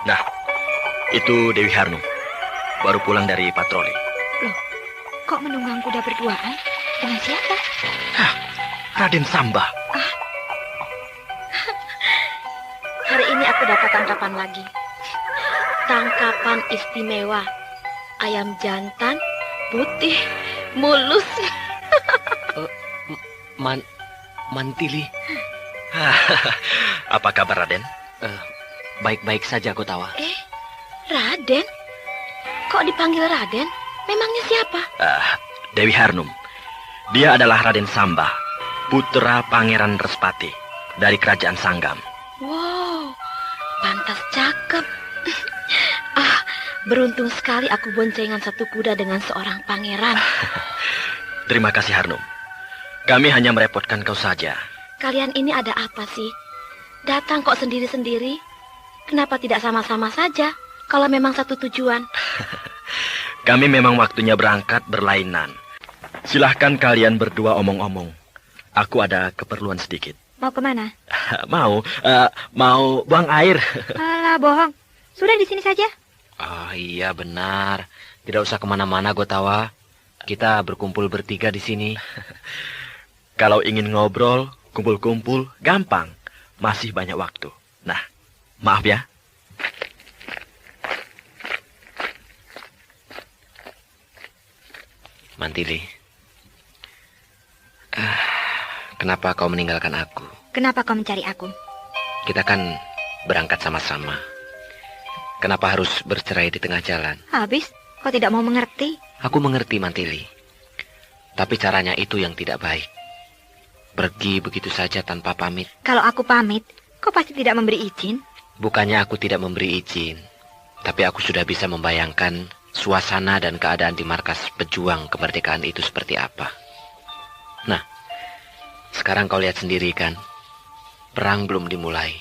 Nah, itu Dewi Harnum. Baru pulang dari patroli. Loh, kok menunggang kuda berduaan? Dengan siapa? Hah, Raden Samba. Hari ini aku dapat tangkapan lagi. Tangkapan istimewa. Ayam jantan, putih, mulus. Mantili. Apa kabar, Raden? Baik-baik saja, Gotawa. Raden? Kok dipanggil Raden? Memangnya siapa? Dewi Harnum. Dia adalah Raden Samba, putra Pangeran Respati dari Kerajaan Sanggam. Wow, pantas cakep. Beruntung sekali aku boncengan satu kuda dengan seorang pangeran. Terima kasih, Harnum. Kami hanya merepotkan kau saja. Kalian ini ada apa sih? Datang kok sendiri-sendiri? Kenapa tidak sama-sama saja kalau memang satu tujuan? Kami memang waktunya berangkat berlainan. Silahkan kalian berdua omong-omong. Aku ada keperluan sedikit. Mau kemana? Mau buang air. Alah, bohong. Sudah di sini saja. Iya benar. Tidak usah kemana-mana, Gotawa. Kita berkumpul bertiga di sini. Kalau ingin ngobrol, kumpul-kumpul, gampang. Masih banyak waktu. Nah, maaf ya. Mantili. Kenapa kau meninggalkan aku? Kenapa kau mencari aku? Kita kan berangkat sama-sama. Kenapa harus bercerai di tengah jalan? Habis, kau tidak mau mengerti? Aku mengerti, Mantili. Tapi caranya itu yang tidak baik. Pergi begitu saja tanpa pamit. Kalau aku pamit, kau pasti tidak memberi izin. Bukannya aku tidak memberi izin, tapi aku sudah bisa membayangkan suasana dan keadaan di markas pejuang kemerdekaan itu seperti apa. Nah, sekarang kau lihat sendiri kan, perang belum dimulai.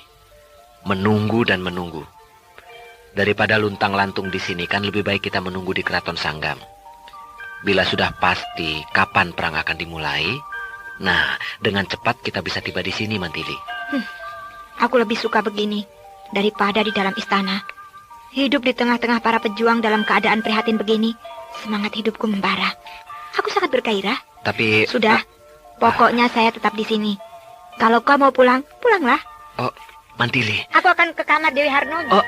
Menunggu dan menunggu. Daripada luntang-lantung di sini kan lebih baik kita menunggu di Keraton Sanggam. Bila sudah pasti kapan perang akan dimulai, nah dengan cepat kita bisa tiba di sini, Mantili. Aku lebih suka begini daripada di dalam istana. Hidup di tengah-tengah para pejuang dalam keadaan prihatin begini, semangat hidupku membara. Aku sangat bergairah. Tapi sudah, pokoknya saya tetap di sini. Kalau kau mau pulang, pulanglah. Oh, Mantili. Aku akan ke kamar Dewi Harnum. Oh.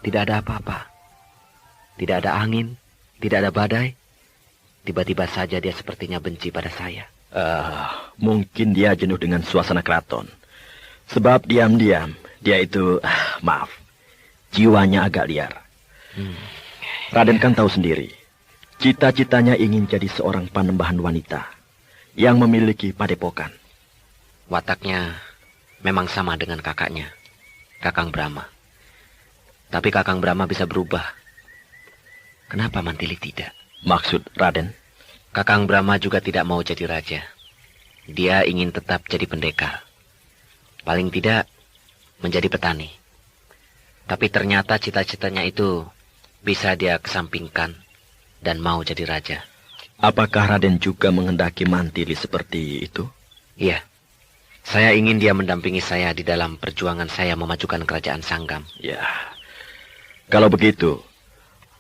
Tidak ada apa-apa. Tidak ada angin, tidak ada badai. Tiba-tiba saja dia sepertinya benci pada saya. Mungkin dia jenuh dengan suasana keraton. Sebab diam-diam dia itu, maaf, jiwanya agak liar. Raden kan tahu sendiri, cita-citanya ingin jadi seorang panembahan wanita yang memiliki padepokan. Wataknya memang sama dengan kakaknya, Kakang Brahma. Tapi Kakang Brahma bisa berubah. Kenapa Mantili tidak? Maksud Raden? Kakang Brahma juga tidak mau jadi raja. Dia ingin tetap jadi pendekar. Paling tidak menjadi petani. Tapi ternyata cita-citanya itu bisa dia kesampingkan dan mau jadi raja. Apakah Raden juga menghendaki Mantili seperti itu? Iya. Saya ingin dia mendampingi saya di dalam perjuangan saya memajukan kerajaan Sanggam. Ya. Kalau begitu,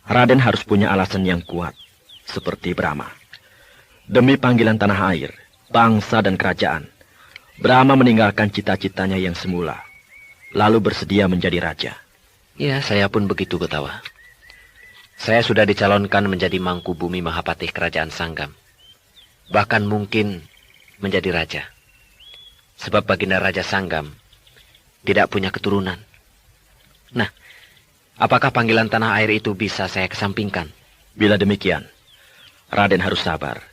Raden harus punya alasan yang kuat, seperti Brahma. Demi panggilan tanah air, bangsa dan kerajaan, Brahma meninggalkan cita-citanya yang semula, lalu bersedia menjadi raja. Ya, saya pun begitu, Gotawa. Saya sudah dicalonkan menjadi Mangku Bumi Mahapatih Kerajaan Sanggam. Bahkan mungkin menjadi raja. Sebab Baginda Raja Sanggam tidak punya keturunan. Nah, apakah panggilan tanah air itu bisa saya kesampingkan? Bila demikian, Raden harus sabar.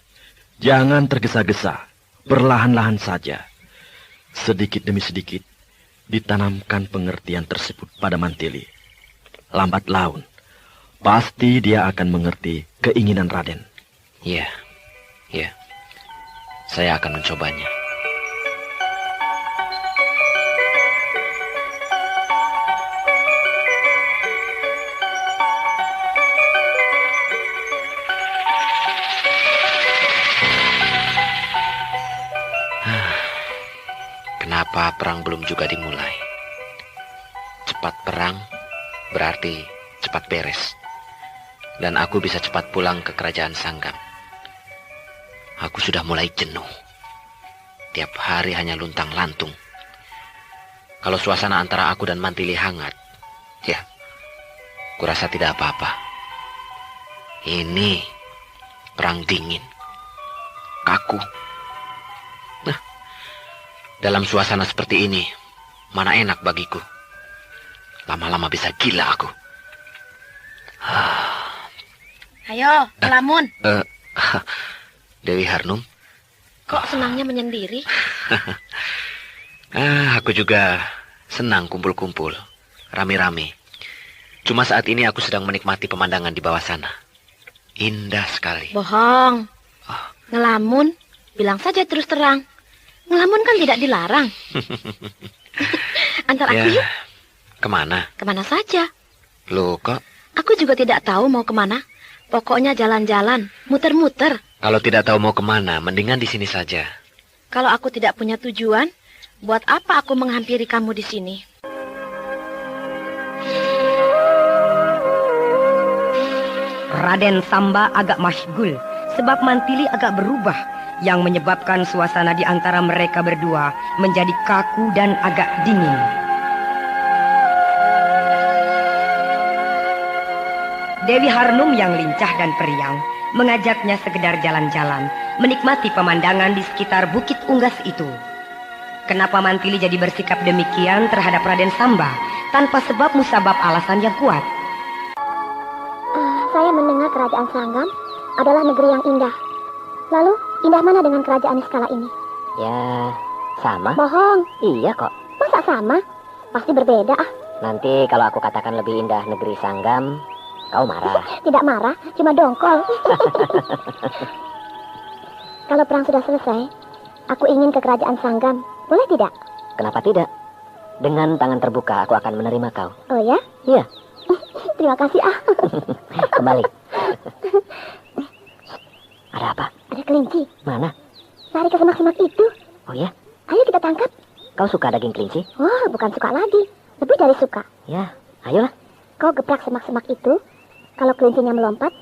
Jangan tergesa-gesa, perlahan-lahan saja. Sedikit demi sedikit, ditanamkan pengertian tersebut pada Mantili, lambat laun, pasti dia akan mengerti keinginan Raden. Iya, saya akan mencobanya. Kenapa perang belum juga dimulai? Cepat perang berarti cepat beres. Dan aku bisa cepat pulang ke kerajaan Sanggam. Aku sudah mulai jenuh. Tiap hari hanya luntang-lantung. Kalau suasana antara aku dan Mantili hangat, ya, kurasa tidak apa-apa. Ini perang dingin, kaku. Nah, dalam suasana seperti ini, mana enak bagiku. Lama-lama bisa gila aku. Ayo, melamun. Dewi Harnum. Kok senangnya menyendiri? Aku juga senang kumpul-kumpul, rame-rame. Cuma saat ini aku sedang menikmati pemandangan di bawah sana. Indah sekali. Bohong. Ngelamun, bilang saja terus terang. Ngelamun kan tidak dilarang. Antar aku yuk. Kemana? Kemana saja. Loh kok? Aku juga tidak tahu mau kemana. Pokoknya jalan-jalan, muter-muter. Kalau tidak tahu mau kemana, mendingan di sini saja. Kalau aku tidak punya tujuan, buat apa aku menghampiri kamu di sini? Raden Samba agak masyghul sebab Mantili agak berubah, yang menyebabkan suasana di antara mereka berdua menjadi kaku dan agak dingin. Dewi Harnum yang lincah dan periang mengajaknya sekedar jalan-jalan, menikmati pemandangan di sekitar Bukit Unggas itu. Kenapa Mantili jadi bersikap demikian terhadap Raden Samba tanpa sebab musabab alasan yang kuat? Saya mendengar kerajaan Sanggam adalah negeri yang indah. Lalu, indah mana dengan kerajaan Niskala ini? Ya, sama. Bohong. Iya kok. Masa sama? Pasti berbeda ah. Nanti kalau aku katakan lebih indah negeri Sanggam, kau marah. Tidak marah, cuma dongkol. Kalau perang sudah selesai, aku ingin ke kerajaan Sanggam. Boleh tidak? Kenapa tidak? Dengan tangan terbuka aku akan menerima kau. Oh ya? Iya. Terima kasih ah. Kembali. Ada apa? Ada kelinci. Mana? Lari ke semak-semak itu. Oh ya? Ayo kita tangkap. Kau suka daging kelinci? Oh, bukan suka lagi. Lebih dari suka. Ya, ayolah. Kau geprak semak-semak itu. Kalau kelincinya melompat,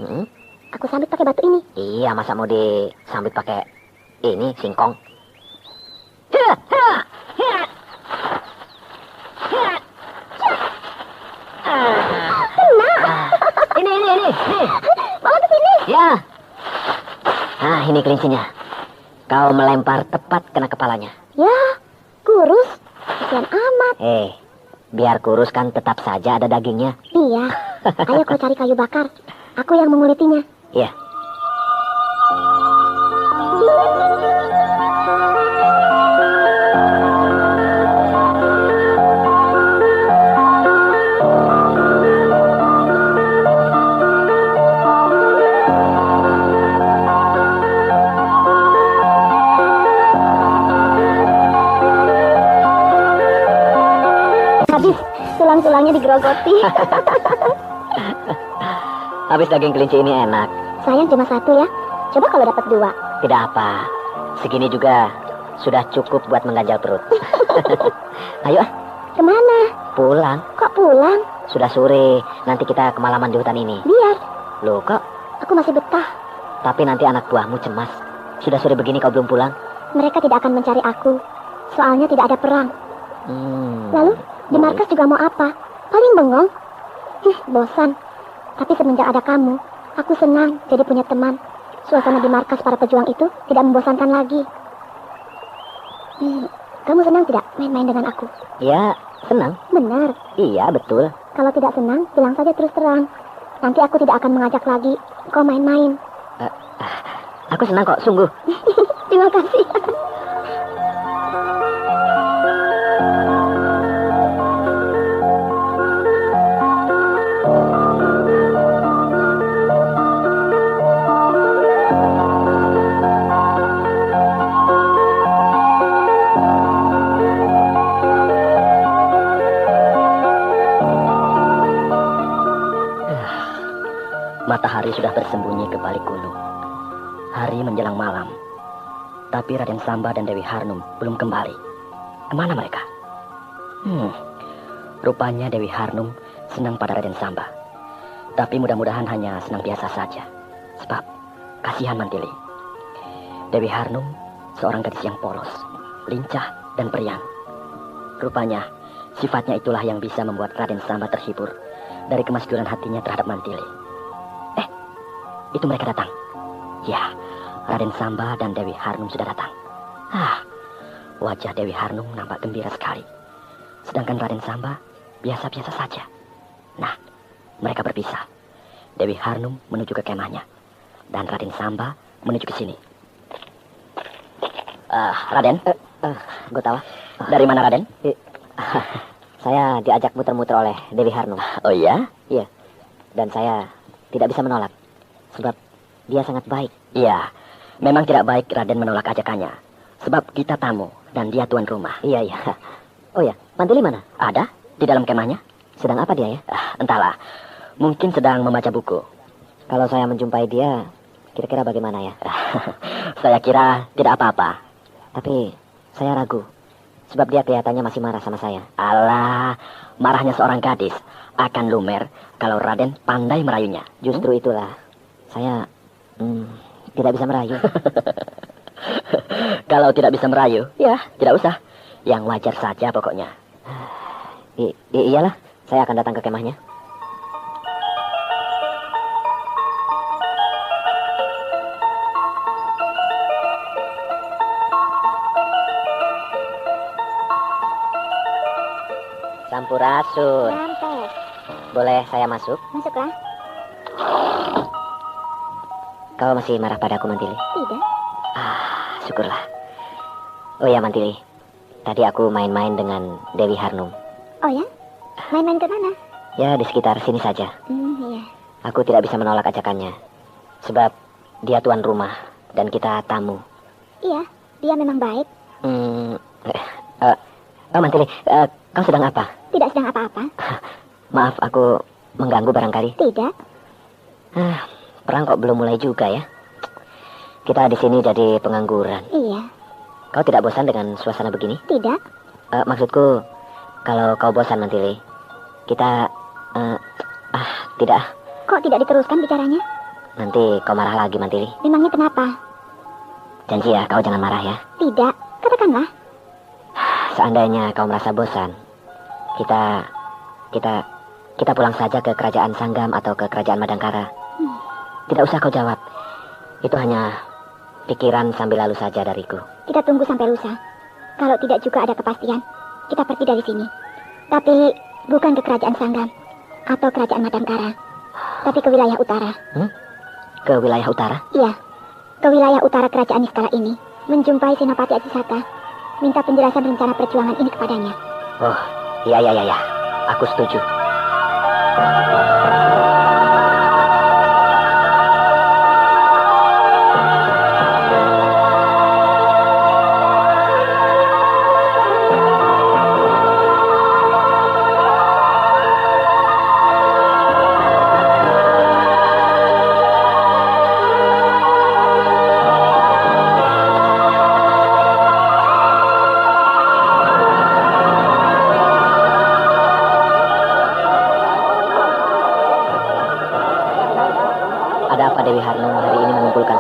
aku sambit pakai batu ini. Iya, masa mau disambit pakai ini, singkong? Ini. Bawa ke sini. Ya. Nah, ini kelincinya. Kau melempar tepat kena kepalanya. Ya, kurus. Kasian amat. Biar kurus kan tetap saja ada dagingnya. Iya. Ayo kau cari kayu bakar. Aku yang mengulitinya. Iya. Habis tulang-tulangnya digerogoti. Habis daging kelinci ini enak. Sayang cuma satu ya. Coba kalau dapat dua. Tidak apa. Segini juga sudah cukup buat mengganjal perut. Ayo. Kemana? Pulang. Kok pulang? Sudah sore. Nanti kita kemalaman di hutan ini. Biar. Loh kok? Aku masih betah. Tapi nanti anak buahmu cemas. Sudah sore begini kau belum pulang? Mereka tidak akan mencari aku. Soalnya tidak ada perang. Lalu di markas juga mau apa? Paling bengong. Bosan. Tapi semenjak ada kamu, aku senang jadi punya teman. Suasana di markas para pejuang itu tidak membosankan lagi. Kamu senang tidak main-main dengan aku? Ya, senang. Benar. Iya, betul. Kalau tidak senang, bilang saja terus terang. Nanti aku tidak akan mengajak lagi kau main-main. Aku senang kok, sungguh. Terima kasih. Matahari sudah bersembunyi ke balik gunung. Hari menjelang malam. Tapi Raden Samba dan Dewi Harnum belum kembali. Kemana mereka? Rupanya Dewi Harnum senang pada Raden Samba. Tapi mudah-mudahan hanya senang biasa saja. Sebab kasihan Mantili. Dewi Harnum seorang gadis yang polos, lincah dan periang. Rupanya sifatnya itulah yang bisa membuat Raden Samba terhibur dari kemaskulan hatinya terhadap Mantili. Itu mereka datang. Ya, Raden Samba dan Dewi Harnum sudah datang. Wajah Dewi Harnum nampak gembira sekali. Sedangkan Raden Samba biasa-biasa saja. Nah, mereka berpisah. Dewi Harnum menuju ke kemahnya. Dan Raden Samba menuju ke sini. Raden, Gotawa. Dari mana Raden? Saya diajak muter-muter oleh Dewi Harnum. Oh iya? Iya. Dan saya tidak bisa menolak. Sebab dia sangat baik. Iya, memang tidak baik Raden menolak ajakannya. Sebab kita tamu dan dia tuan rumah. Iya. Oh ya, Mantili mana? Ada, di dalam kemahnya. Sedang apa dia ya? Entahlah, mungkin sedang membaca buku. Kalau saya menjumpai dia, kira-kira bagaimana ya? Saya kira tidak apa-apa. Tapi saya ragu. Sebab dia kelihatannya masih marah sama saya. Alah, marahnya seorang gadis akan lumer kalau Raden pandai merayunya. Justru itulah. Saya tidak bisa merayu. Kalau tidak bisa merayu, ya tidak usah. Yang wajar saja pokoknya. Iyalah, saya akan datang ke kemahnya. Sampurasun. Sampai. Boleh saya masuk? Masuklah. Kau masih marah padaku, Mantili? Tidak. Syukurlah. Oh ya, Mantili. Tadi aku main-main dengan Dewi Harnum. Oh ya? Main-main ke mana? Ya, di sekitar sini saja. Iya. Aku tidak bisa menolak ajakannya. Sebab dia tuan rumah dan kita tamu. Iya, dia memang baik. Mantili, kau sedang apa? Tidak sedang apa-apa. Maaf, aku mengganggu barangkali. Tidak. Perang kok belum mulai juga ya? Kita di sini jadi pengangguran. Iya. Kau tidak bosan dengan suasana begini? Tidak. Maksudku, kalau kau bosan, Mantili, kita... tidak. Kok tidak diteruskan bicaranya? Nanti kau marah lagi, Mantili. Memangnya kenapa? Janji ya, kau jangan marah ya. Tidak. Katakanlah. Seandainya kau merasa bosan, kita pulang saja ke kerajaan Sanggam atau ke kerajaan Madangkara. Tidak usah kau jawab. Itu hanya pikiran sambil lalu saja dariku. Kita tunggu sampai lusa. Kalau tidak juga ada kepastian, kita pergi dari sini. Tapi bukan ke kerajaan Sanggam atau kerajaan Madangkara, tapi ke wilayah utara. Ke wilayah utara? Iya, ke wilayah utara kerajaan Nistala ini, menjumpai Senopati Ajisaka, minta penjelasan rencana perjuangan ini kepadanya. Oh, iya. Aku setuju.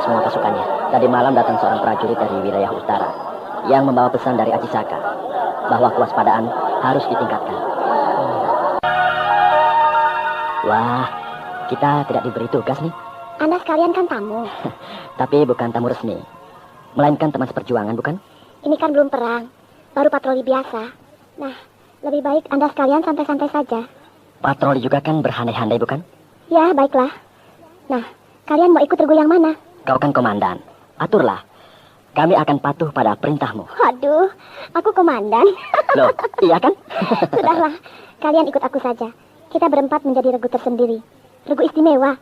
Semua pasukannya. Tadi malam datang seorang prajurit dari wilayah utara yang membawa pesan dari Ajisaka bahwa kewaspadaan harus ditingkatkan. Wah, kita tidak diberi tugas nih. Anda sekalian kan tamu. Tapi bukan tamu resmi, melainkan teman seperjuangan, bukan? Ini kan belum perang, baru patroli biasa. Nah, lebih baik Anda sekalian santai-santai saja. Patroli juga kan berhandai-handai, bukan? Ya, baiklah. Nah, kalian mau ikut regu yang mana? Kau kan komandan, aturlah. Kami akan patuh pada perintahmu. Waduh, aku komandan. Loh, iya kan? Sudahlah, kalian ikut aku saja. Kita berempat menjadi regu tersendiri. Regu istimewa.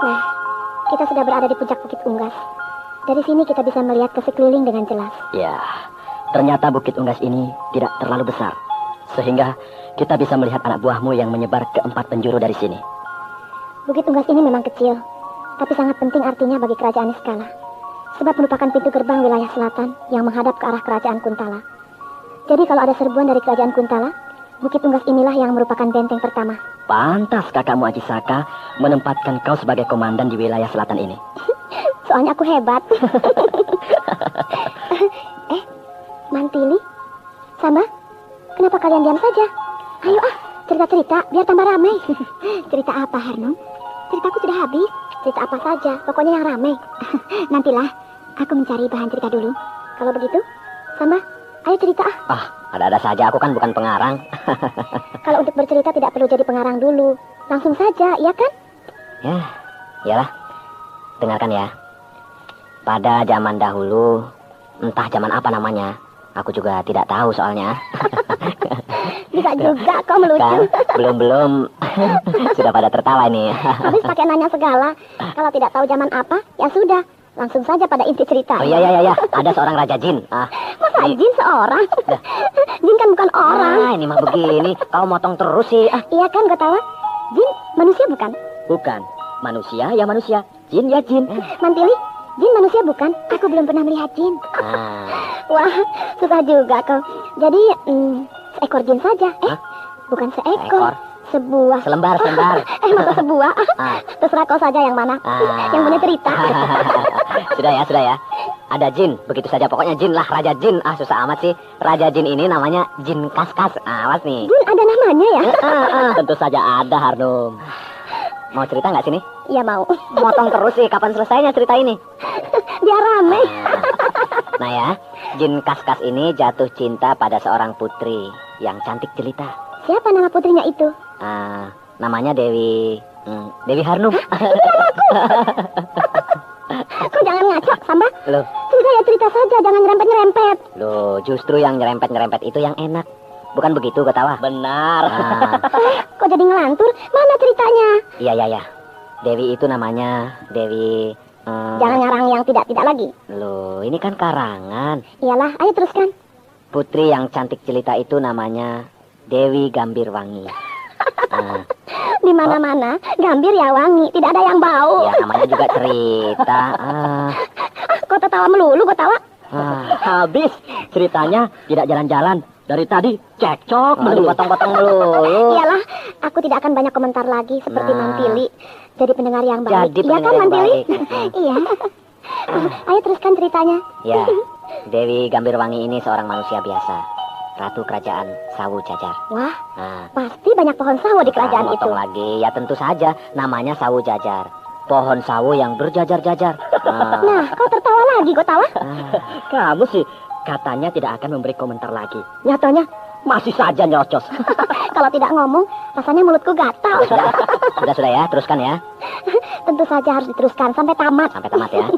Nah, berada di puncak Bukit Unggas. Dari sini kita bisa melihat ke sekeliling dengan jelas. Ya, ternyata Bukit Unggas ini tidak terlalu besar. Sehingga kita bisa melihat anak buahmu yang menyebar ke 4 penjuru dari sini. Bukit Unggas ini memang kecil, tapi sangat penting artinya bagi kerajaan Niskala. Sebab merupakan pintu gerbang wilayah selatan yang menghadap ke arah kerajaan Kuntala. Jadi kalau ada serbuan dari kerajaan Kuntala, Bukit Unggas inilah yang merupakan benteng pertama. Pantas kakakmu Ajisaka menempatkan kau sebagai komandan di wilayah selatan ini. Soalnya aku hebat. Mantili, Samba, kenapa kalian diam saja? Ayo cerita-cerita biar tambah ramai. Cerita apa, Harnum? Ceritaku sudah habis. Cerita apa saja, pokoknya yang ramai. Nantilah, aku mencari bahan cerita dulu. Kalau begitu, Samba, ayo cerita. Ada-ada saja, aku kan bukan pengarang. Kalau untuk bercerita tidak perlu jadi pengarang dulu. Langsung saja, iya kan? Ya, iyalah. Dengarkan ya. Pada zaman dahulu, entah zaman apa namanya, aku juga tidak tahu soalnya. Bisa juga kau melucu. Kan, belum sudah pada tertawa ini. Habis pakai nanya segala. Kalau tidak tahu zaman apa, ya sudah. Langsung saja pada inti cerita. Oh iya, ada seorang raja jin. Masa jin seorang? Jin kan bukan orang. Ini mah begini, kau motong terus sih. Iya kan, Gotawa? Jin manusia bukan? Bukan, manusia ya manusia, jin ya jin. Mantili, jin manusia bukan? Aku belum pernah melihat jin. Wah, susah juga kau. Jadi, seekor jin saja. Bukan seekor. Sebuah. Selembar. Masa sebuah? Terserah kau saja yang mana. Yang punya cerita. Sudah ya. Ada jin, begitu saja. Pokoknya jin lah, raja jin. Susah amat sih. Raja jin ini namanya Jin Kaskas. Awas nih. Jin ada namanya ya? Tentu saja ada, Harnum. Mau cerita nggak sini? Iya mau. Motong terus sih, kapan selesainya cerita ini? Biar rame. Nah ya, Jin Kaskas ini jatuh cinta pada seorang putri yang cantik jelita. Siapa nama putrinya itu? Namanya Dewi Harnum. Kau jangan ngaco, Samba. Loh. Cerita saja, jangan nyerempet-nyerempet. Loh, justru yang nyerempet-nyerempet itu yang enak. Bukan begitu, Gotawa? Benar. Kok jadi ngelantur? Mana ceritanya? Iya. Dewi itu namanya Dewi... Jangan ngarang yang tidak-tidak lagi. Loh, ini kan karangan. Iyalah, ayo teruskan. Putri yang cantik jelita itu namanya Dewi Gambirwangi. Di mana-mana, Gambir ya wangi, tidak ada yang bau. Ya, namanya juga cerita. Kok tertawa melulu, kok tawa? Habis ceritanya tidak jalan-jalan. Dari tadi cekcok melulu. Potong-potong melulu. Iyalah, aku tidak akan banyak komentar lagi seperti Mantili. Jadi pendengar yang baik. Jadi iya kan, Mantili? Iya. Ayo teruskan ceritanya. Ya, Dewi Gambirwangi ini seorang manusia biasa. Ratu kerajaan Sawu Jajar. Wah, pasti banyak pohon sawo di kerajaan itu. Lagi, ya tentu saja. Namanya Sawu Jajar. Pohon sawo yang berjajar-jajar. Nah, kau tertawa lagi, kau tawa? Kamu sih katanya tidak akan memberi komentar lagi. Nyatanya masih saja nyerocos. Kalau tidak ngomong, rasanya mulutku gatal. Sudah ya, teruskan ya. Tentu saja harus diteruskan sampai tamat. Sampai tamat ya.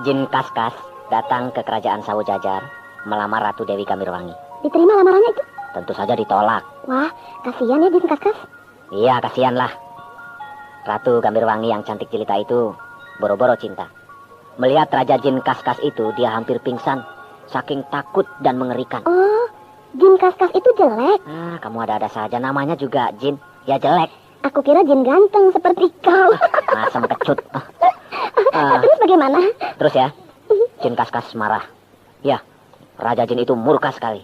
Jin Kaskas datang ke kerajaan Sawu Jajar melamar Ratu Dewi Gambirwangi. Diterima lamarannya itu? Tentu saja ditolak. Wah, kasihan ya Jin Kaskas. Iya, kasihan lah. Ratu Gambirwangi yang cantik jelita itu boro-boro cinta. Melihat Raja Jin Kaskas itu, dia hampir pingsan. Saking takut dan mengerikan. Oh, Jin Kaskas itu jelek. Kamu ada-ada saja, namanya juga Jin. Ya jelek. Aku kira Jin ganteng seperti kau. Masam kecut. Terus bagaimana? Terus ya, Jin Kaskas marah. Ya, Raja Jin itu murka sekali.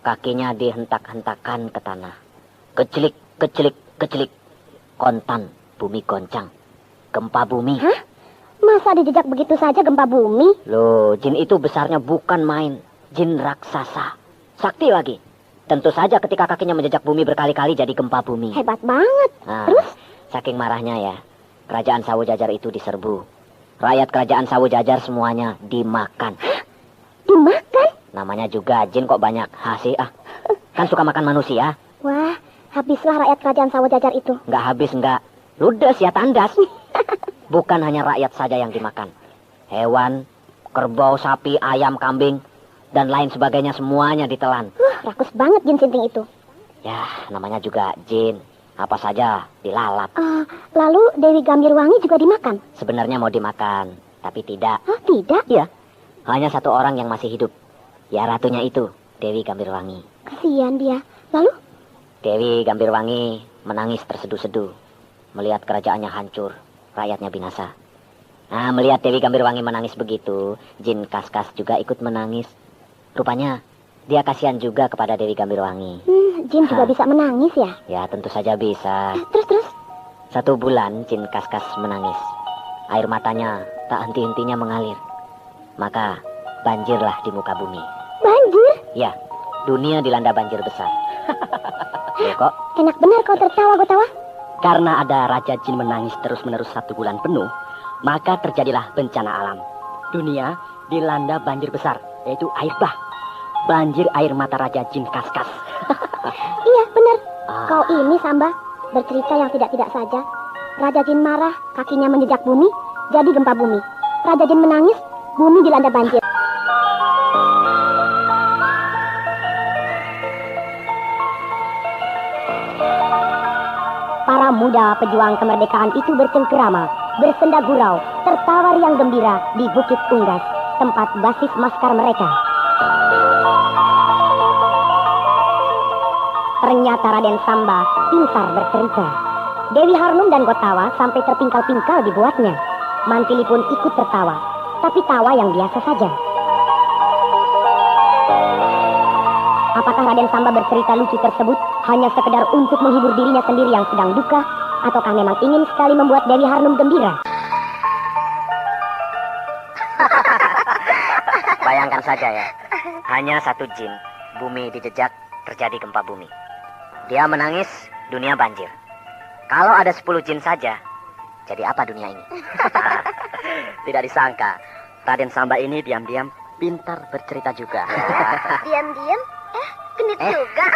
Kakinya dihentak-hentakan ke tanah. Kecelik. Kontan, bumi goncang. Gempa bumi. Hah? Masa dijejak begitu saja gempa bumi? Loh, jin itu besarnya bukan main. Jin raksasa. Sakti lagi. Tentu saja ketika kakinya menjejak bumi berkali-kali jadi gempa bumi. Hebat banget. Terus? Saking marahnya ya, kerajaan Sawu Jajar itu diserbu. Rakyat kerajaan Sawu Jajar semuanya dimakan. Dimakan? Namanya juga jin kok banyak hasil Kan suka makan manusia. Wah, habislah rakyat kerajaan Sawu Jajar itu. Nggak habis, nggak. Ludes ya, tandas. Bukan hanya rakyat saja yang dimakan. Hewan, kerbau, sapi, ayam, kambing, dan lain sebagainya semuanya ditelan. Rakus banget jin sinting itu. Ya, namanya juga jin. Apa saja dilalap. Lalu Dewi Gambirwangi juga dimakan? Sebenarnya mau dimakan, tapi tidak. Oh, tidak? Iya, hanya satu orang yang masih hidup. Ya, ratunya itu, Dewi Gambirwangi. Kasihan dia. Lalu? Dewi Gambirwangi menangis terseduh-seduh melihat kerajaannya hancur, rakyatnya binasa. Nah, melihat Dewi Gambirwangi menangis begitu, Jin Kaskas juga ikut menangis. Rupanya dia kasihan juga kepada Dewi Gambirwangi. Jin juga bisa menangis ya? Ya, tentu saja bisa. Terus? 1 bulan Jin Kaskas menangis. Air matanya tak henti-hentinya mengalir. Maka banjirlah di muka bumi. Banjir? Ya, dunia dilanda banjir besar. Loh, kok? Enak benar kau tertawa, Gotawa. Karena ada Raja Jin menangis terus-menerus 1 bulan penuh, maka terjadilah bencana alam. Dunia dilanda banjir besar, yaitu air bah. Banjir air mata Raja Jin Kaskas. Iya, benar. Kau ini, Samba, bercerita yang tidak-tidak saja. Raja Jin marah, kakinya menjejak bumi, jadi gempa bumi. Raja Jin menangis, bumi dilanda banjir. Para muda pejuang kemerdekaan itu bercengkerama, bersenda gurau, tertawa riang gembira di Bukit Unggas, tempat basis Maskar mereka. Ternyata Raden Samba pintar bercerita. Dewi Harnum dan Gotawa sampai terpingkal-pingkal dibuatnya. Mantili pun ikut tertawa, tapi tawa yang biasa saja. Apakah Raden Samba bercerita lucu tersebut hanya sekedar untuk menghibur dirinya sendiri yang sedang duka, ataukah memang ingin sekali membuat Dewi Harnum gembira? Bayangkan saja ya, hanya 1 jin, bumi dijejak, terjadi gempa bumi. Dia menangis, dunia banjir. Kalau ada 10 jin saja, jadi apa dunia ini? Tidak disangka, Raden Samba ini diam-diam pintar bercerita juga. Diam-diam? Genit juga.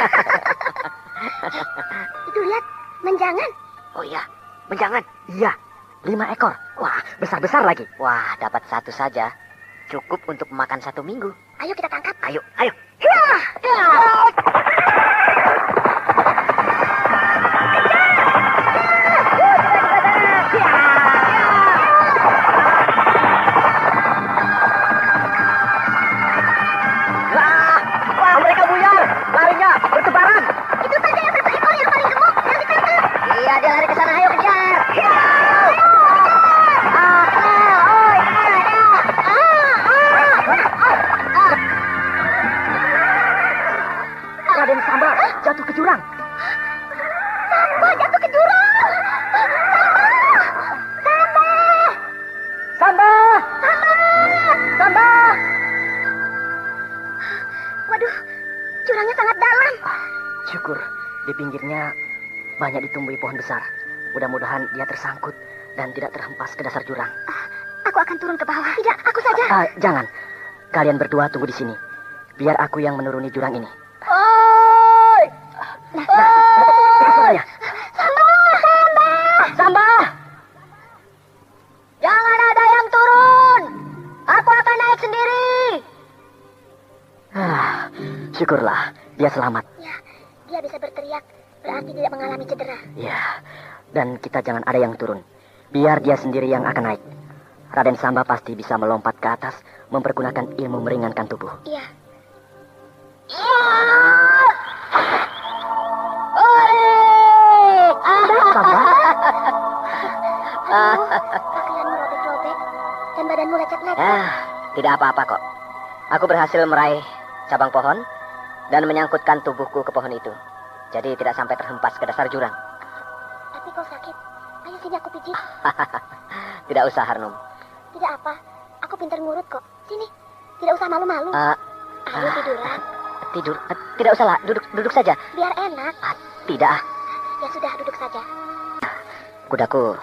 Itu lihat, menjangan. Oh iya, menjangan. Iya, 5 ekor. Wah, besar-besar lagi. Wah, dapat 1 saja. Cukup untuk makan 1 minggu. Ayo kita tangkap. Ayo. Raden Samba jatuh ke jurang. Samba jatuh ke jurang. Samba. Waduh, jurangnya sangat dalam. Syukur, di pinggirnya banyak ditumbuhi pohon besar. Mudah-mudahan dia tersangkut dan tidak terhempas ke dasar jurang. Aku akan turun ke bawah. Tidak, aku saja. Jangan. Kalian berdua tunggu di sini. Biar aku yang menuruni jurang ini. Suaranya. Samba. Jangan ada yang turun. Aku akan naik sendiri. Syukurlah, dia selamat. Ya, dia bisa berteriak. Berarti tidak mengalami cedera. Ya, dan kita jangan ada yang turun. Biar dia sendiri yang akan naik. Raden Samba pasti bisa melompat ke atas, mempergunakan ilmu meringankan tubuh. Iya. Samba? Pakaianmu robek-robek dan badanmu lecet-lecet. Tidak apa-apa kok. Aku berhasil meraih cabang pohon dan menyangkutkan tubuhku ke pohon itu. Jadi tidak sampai terhempas ke dasar jurang. Tapi kau sakit. Ayo sini aku pijit. Tidak usah, Harnum. Tidak apa. Aku pintar ngurut kok. Sini. Tidak usah malu-malu. Ayo tiduran. Tidur? Tidak usahlah. Duduk saja. Biar enak. Tidak. Ya sudah, duduk saja. Kudaku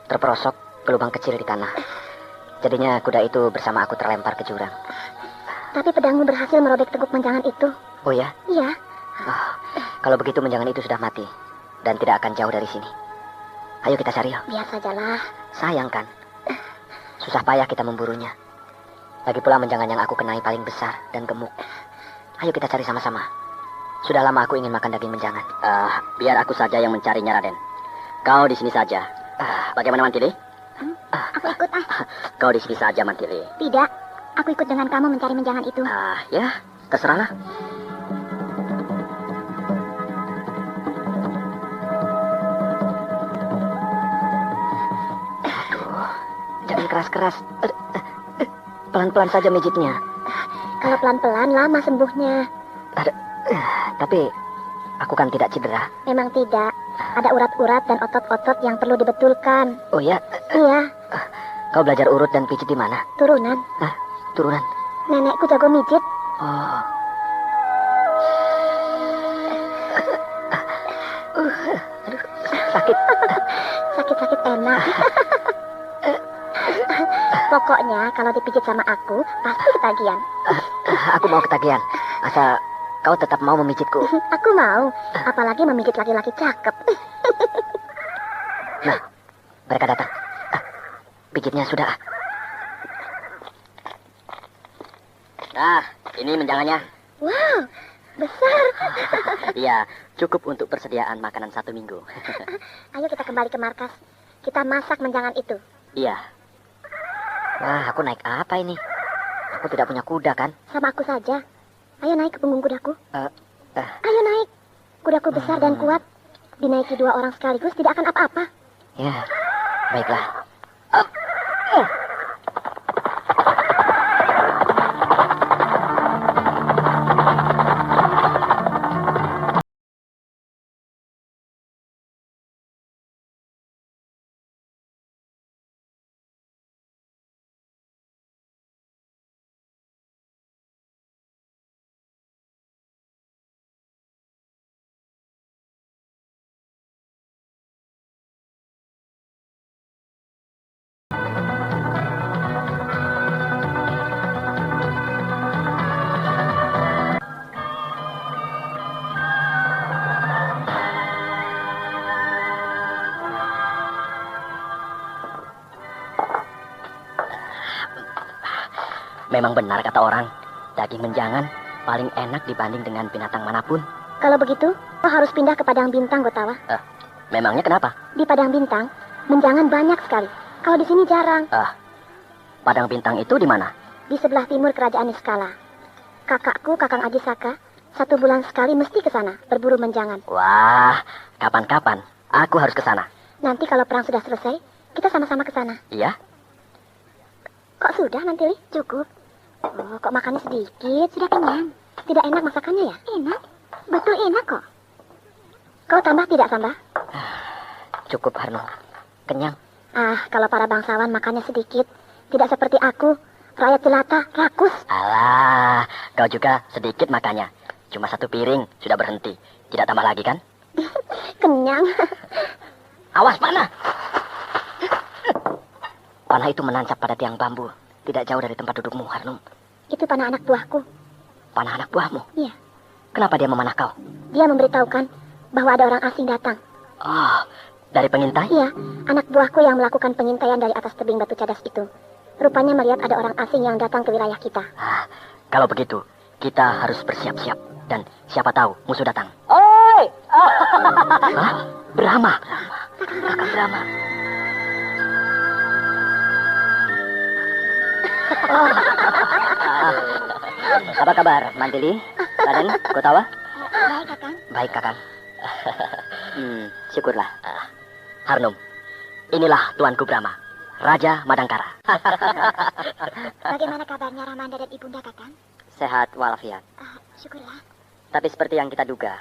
terperosok ke lubang kecil di tanah. Jadinya kuda itu bersama aku terlempar ke jurang. Tapi pedangmu berhasil merobek teguk menjangan itu. Oh ya? Iya. Kalau begitu menjangan itu sudah mati dan tidak akan jauh dari sini. Ayo kita cari. Biar sajalah. Sayang kan? Susah payah kita memburunya. Lagi pula menjangan yang aku kenai paling besar dan gemuk. Ayo kita cari sama-sama. Sudah lama aku ingin makan daging menjangan. Biar aku saja yang mencarinya, Raden. Kau di sini saja. Bagaimana, Mantili? Aku ikut Kau di sini saja, Mantili. Tidak, aku ikut dengan kamu mencari menjangan itu. Ya, terserahlah. Jangan keras-keras. Pelan-pelan saja mijitnya. Kalau pelan-pelan lama sembuhnya. Tapi aku kan tidak cedera. Memang tidak. Ada urat-urat dan otot-otot yang perlu dibetulkan. Oh ya, Iya, kau belajar urut dan pijit di mana? turunan. Turunan. Nenekku jago mijit. Oh. Aduh, sakit. Sakit-sakit enak. Pokoknya kalau dipijit sama aku, pasti ketagihan. Aku mau ketagihan. Asal kau tetap mau memijitku. Aku mau, apalagi memijit laki-laki cakep. Nah, mereka datang. Pijitnya sudah. Nah, ini menjangannya. Wow, besar. Iya, cukup untuk persediaan makanan 1 minggu. Ayo kita kembali ke markas. Kita masak menjangan itu. Iya. Wah, aku naik apa ini? Aku tidak punya kuda kan? Sama aku saja. Ayo naik ke punggung kudaku. eh. Ayo naik. Kudaku besar dan kuat. Dinaiki 2 orang sekaligus tidak akan apa-apa. Ya, baiklah. Memang benar kata orang, daging menjangan paling enak dibanding dengan binatang manapun. Kalau begitu, kau harus pindah ke Padang Bintang, Gotawa. Memangnya kenapa? Di Padang Bintang, menjangan banyak sekali. Kalau di sini jarang. Padang Bintang itu di mana? Di sebelah timur kerajaan Niskala. Kakakku, Kakang Aji Saka, 1 bulan sekali mesti ke sana berburu menjangan. Wah, kapan-kapan aku harus ke sana. Nanti kalau perang sudah selesai, kita sama-sama ke sana. Iya? Kok sudah nanti, Li? Cukup. Oh, kok makannya sedikit? Sudah kenyang. Tidak enak masakannya ya? Enak. Betul enak kok. Kau tambah tidak, Samba? Cukup, Harno. Kenyang. Kalau para bangsawan makannya sedikit. Tidak seperti aku. Rakyat jelata, rakus. Alah, kau juga sedikit makannya. Cuma 1 piring, sudah berhenti. Tidak tambah lagi kan? Kenyang. Awas panah! Panah itu menancap pada tiang bambu. Tidak jauh dari tempat dudukmu, Harnum. Itu panah anak buahku. Panah anak buahmu? Iya. Kenapa dia memanah kau? Dia memberitahukan bahwa ada orang asing datang. Oh, dari pengintai? Iya, anak buahku yang melakukan pengintaian dari atas tebing batu cadas itu. Rupanya melihat ada orang asing yang datang ke wilayah kita. Kalau begitu, kita harus bersiap-siap. Dan siapa tahu musuh datang. Oi! Brahma. Kakak Brahma. Apa kabar, Mantili? Raden, Gotawa? Baik, Kakang. Baik, Kakang. Syukurlah. Harnum, inilah tuanku Brahma, Raja Madangkara. Bagaimana kabarnya Ramanda dan Ibunda, Kakang? Sehat walafiat. Syukurlah. Tapi seperti yang kita duga,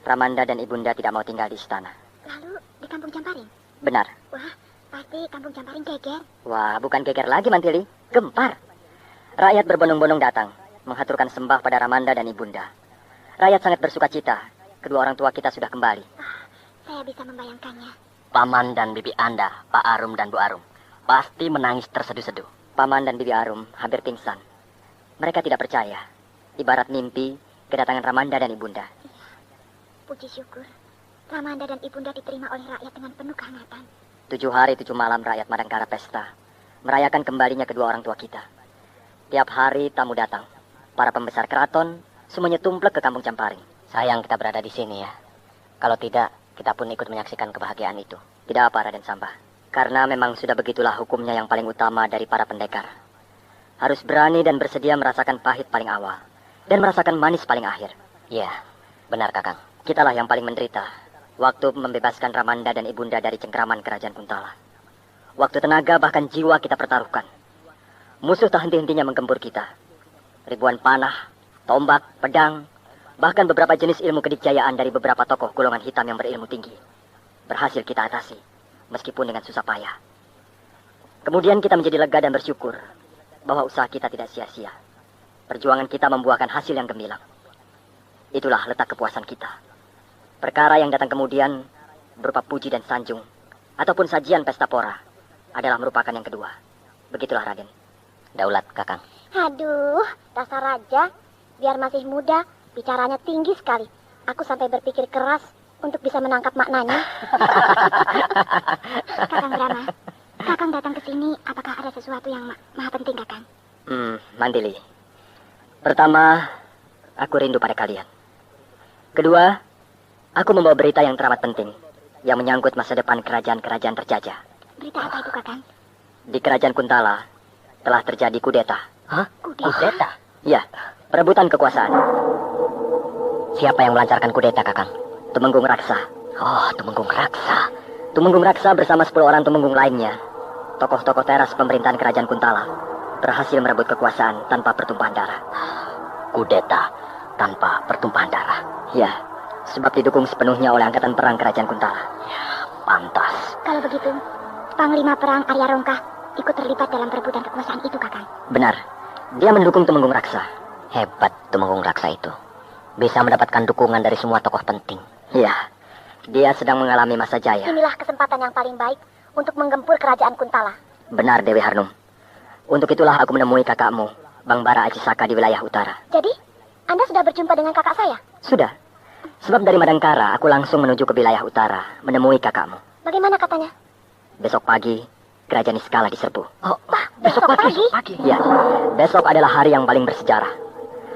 Ramanda dan Ibunda tidak mau tinggal di istana. Lalu di Kampung Jamparing? Benar. Wah, pasti Kampung Jamparing geger. Wah, bukan geger lagi, Mantili. Gempar. Rakyat berbondong-bondong datang, menghaturkan sembah pada Ramanda dan Ibunda. Rakyat sangat bersuka cita. Kedua orang tua kita sudah kembali. Saya bisa membayangkannya. Paman dan bibi Anda, Pak Arum dan Bu Arum, pasti menangis terseduh-seduh. Paman dan Bibi Arum hampir pingsan. Mereka tidak percaya. Ibarat mimpi, kedatangan Ramanda dan Ibunda. Puji syukur. Ramanda dan Ibunda diterima oleh rakyat dengan penuh kehangatan. 7 hari 7 malam rakyat Madangkara pesta, merayakan kembalinya kedua orang tua kita. Tiap hari tamu datang. Para pembesar keraton semuanya tumplek ke Kampung Jamparing. Sayang kita berada di sini ya. Kalau tidak, kita pun ikut menyaksikan kebahagiaan itu. Tidak apa, Raden Samba. Karena memang sudah begitulah hukumnya yang paling utama dari para pendekar. Harus berani dan bersedia merasakan pahit paling awal. Dan merasakan manis paling akhir. Iya, benar Kakang. Kitalah yang paling menderita. Waktu membebaskan Ramanda dan Ibunda dari cengkraman kerajaan Kuntala. Waktu tenaga bahkan jiwa kita pertaruhkan. Musuh tak henti-hentinya menggempur kita. Ribuan panah, tombak, pedang, bahkan beberapa jenis ilmu kedikjayaan dari beberapa tokoh golongan hitam yang berilmu tinggi berhasil kita atasi, meskipun dengan susah payah. Kemudian kita menjadi lega dan bersyukur bahwa usaha kita tidak sia-sia. Perjuangan kita membuahkan hasil yang gemilang. Itulah letak kepuasan kita. Perkara yang datang kemudian berupa puji dan sanjung, ataupun sajian pesta pora, adalah merupakan yang kedua. Begitulah Raden. Daulat Kakang. Aduh, dasar raja. Biar masih muda, bicaranya tinggi sekali. Aku sampai berpikir keras untuk bisa menangkap maknanya. Kakang Brahma, Kakang datang ke sini, apakah ada sesuatu yang maha penting, Kakang? Mandili. Pertama, aku rindu pada kalian. Kedua, aku membawa berita yang teramat penting, yang menyangkut masa depan kerajaan-kerajaan terjajah. Berita apa itu, Kakang? Di kerajaan Kuntala telah terjadi kudeta. Hah? Kudeta? Ya, perebutan kekuasaan. Siapa yang melancarkan kudeta, Kakang? Tumenggung Raksa. Oh, Tumenggung Raksa. Tumenggung Raksa bersama 10 orang Tumenggung lainnya, tokoh-tokoh teras pemerintahan kerajaan Kuntala, berhasil merebut kekuasaan tanpa pertumpahan darah. Kudeta tanpa pertumpahan darah. Ya, sebab didukung sepenuhnya oleh angkatan perang kerajaan Kuntala. Ya, pantas. Kalau begitu, Panglima Perang Arya Rongkah ikut terlibat dalam perebutan kekuasaan itu, Kakang. Benar. Dia mendukung Tumenggung Raksa. Hebat Tumenggung Raksa itu. Bisa mendapatkan dukungan dari semua tokoh penting. Iya. Dia sedang mengalami masa jaya. Inilah kesempatan yang paling baik untuk menggempur kerajaan Kuntala. Benar, Dewi Harnum. Untuk itulah aku menemui kakakmu, Bang Bara Acisaka di wilayah utara. Jadi, Anda sudah berjumpa dengan kakak saya? Sudah. Sebab dari Madangkara, aku langsung menuju ke wilayah utara, menemui kakakmu. Bagaimana katanya? Besok pagi, kerajaan Niskala diserbu. Oh, besok pagi? Ya, besok adalah hari yang paling bersejarah.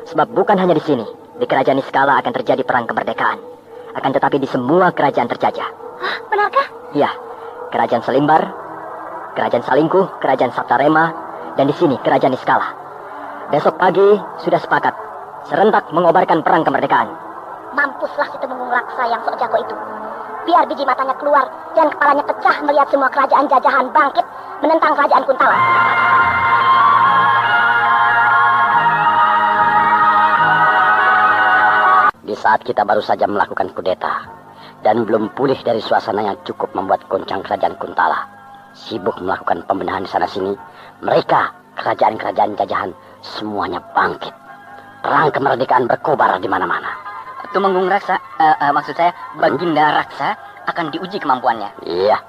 Sebab bukan hanya di sini, di kerajaan Niskala akan terjadi perang kemerdekaan. Akan tetapi di semua kerajaan terjajah. Hah, benarkah? Ya, kerajaan Selimbar, kerajaan Salingkuh, kerajaan Saptarema, dan di sini kerajaan Niskala. Besok pagi sudah sepakat, serentak mengobarkan perang kemerdekaan. Mampuslah si Tumenggung Raksa yang sok jago itu. Biar biji matanya keluar dan kepalanya pecah melihat semua kerajaan jajahan bangkit menentang kerajaan Kuntala. Di saat kita baru saja melakukan kudeta dan belum pulih dari suasana yang cukup membuat goncang kerajaan Kuntala, sibuk melakukan pembenahan di sana-sini, mereka, kerajaan-kerajaan jajahan, semuanya bangkit. Perang kemerdekaan berkobar di mana-mana. Tumenggung Raksa, maksud saya Baginda Raksa akan diuji kemampuannya. Iya,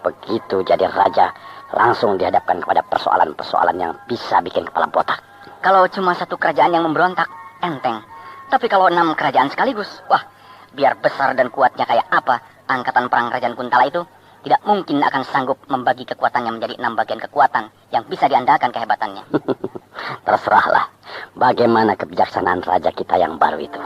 begitu jadi raja, langsung dihadapkan kepada persoalan-persoalan yang bisa bikin kepala botak. Kalau cuma satu kerajaan yang memberontak, enteng. Tapi kalau 6 kerajaan sekaligus, wah, biar besar dan kuatnya kayak apa, angkatan perang kerajaan Kuntala itu tidak mungkin akan sanggup membagi kekuatannya menjadi 6 bagian kekuatan yang bisa diandalkan kehebatannya. Terserahlah, bagaimana kebijaksanaan raja kita yang baru itu.